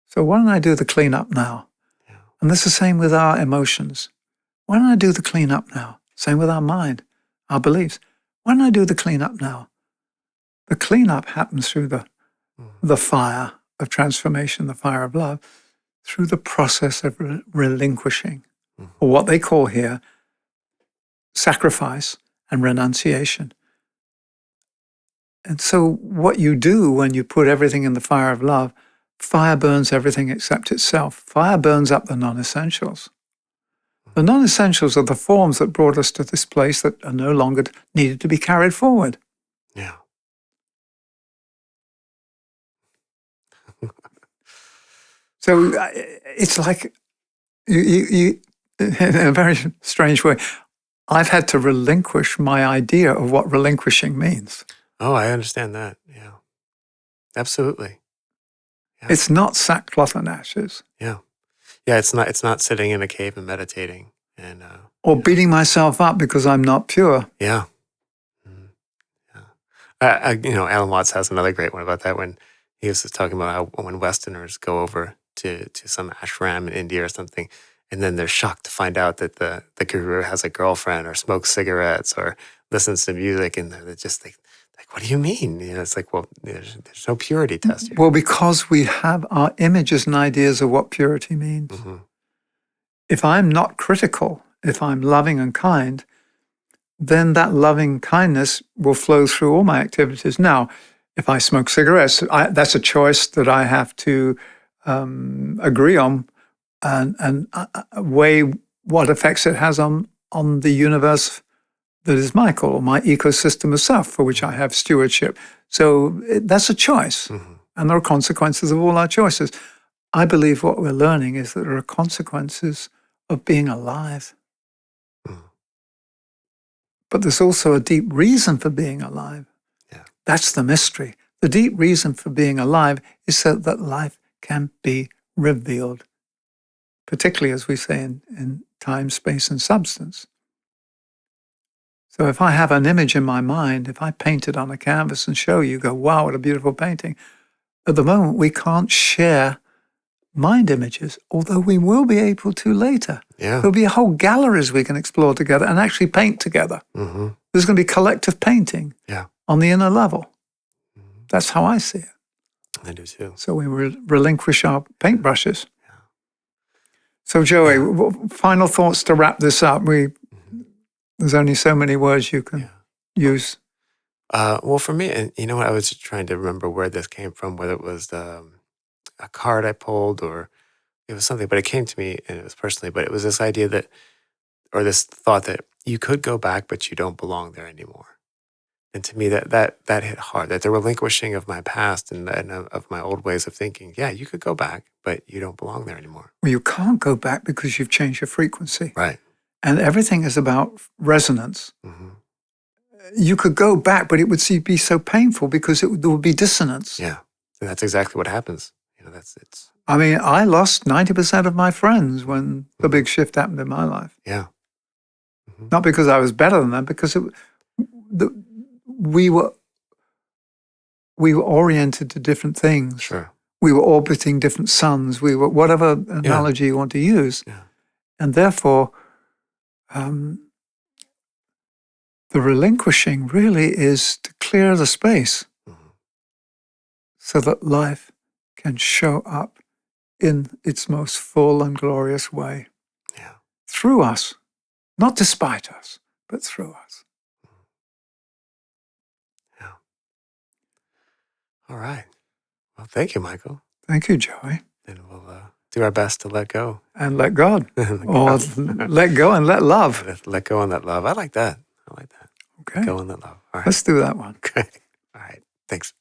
So why don't I do the cleanup now? Yeah. And this is the same with our emotions. Why don't I do the cleanup now? Same with our mind, our beliefs. Why don't I do the cleanup now? The cleanup happens through the fire of transformation, the fire of love, through the process of relinquishing, or what they call here sacrifice and renunciation. And so what you do when you put everything in the fire of love, fire burns everything except itself. Fire burns up the non-essentials. The non-essentials are the forms that brought us to this place that are no longer needed to be carried forward. Yeah. So it's like, you, in a very strange way, I've had to relinquish my idea of what relinquishing means. Oh, I understand that. Yeah. Absolutely. Yeah. It's not sackcloth and ashes. Yeah. Yeah, it's not sitting in a cave and meditating and or beating myself up because I'm not pure. Yeah. Yeah. Alan Watts has another great one about that when he was talking about how when Westerners go over to some ashram in India or something, and then they're shocked to find out that the guru has a girlfriend or smokes cigarettes or listens to music, and they're just like, what do you mean? It's like, well, there's no purity test here. Well, because we have our images and ideas of what purity means. Mm-hmm. If I'm not critical, if I'm loving and kind, then that loving kindness will flow through all my activities. Now, if I smoke cigarettes, that's a choice that I have to agree on and weigh what effects it has on the universe that is Michael, or my ecosystem of self, for which I have stewardship. So that's a choice. Mm-hmm. And there are consequences of all our choices. I believe what we're learning is that there are consequences of being alive. Mm-hmm. But there's also a deep reason for being alive. Yeah. That's the mystery. The deep reason for being alive is so that life can be revealed, particularly, as we say, in time, space, and substance. So if I have an image in my mind, if I paint it on a canvas and show you, go, wow, what a beautiful painting. At the moment, we can't share mind images, although we will be able to later. Yeah. There'll be a whole galleries we can explore together and actually paint together. Mm-hmm. There's going to be collective painting on the inner level. Mm-hmm. That's how I see it. I do too. So we relinquish our paintbrushes. Yeah. So Joey, final thoughts to wrap this up. There's only so many words you can use. Well, for me, and you know what, I was just trying to remember where this came from, whether it was a card I pulled or it was something, but it came to me and it was personally, but it was this idea that, or this thought that you could go back, but you don't belong there anymore. And to me, that hit hard, that the relinquishing of my past and of my old ways of thinking. Yeah, you could go back, but you don't belong there anymore. Well, you can't go back because you've changed your frequency. Right. And everything is about resonance. Mm-hmm. You could go back, but it would be so painful because there would be dissonance. Yeah, and that's exactly what happens. It's. I mean, I lost 90% of my friends when the big shift happened in my life. Yeah. Mm-hmm. Not because I was better than them, because we were oriented to different things. Sure. We were orbiting different suns. We were, whatever analogy you want to use. Yeah. And therefore, the relinquishing really is to clear the space so that life can show up in its fullest Mm-hmm. expression. in its most full and glorious way. Yeah. Through us, not despite us, but through us. Yeah. All right. Well, thank you, Michael. Thank you, Joey. And we'll do our best to let go. And let God. Let Or go. let go and let love. Let go and let love. I like that. Okay. Go and let love. All right. Let's do that one. Okay. All right. Thanks.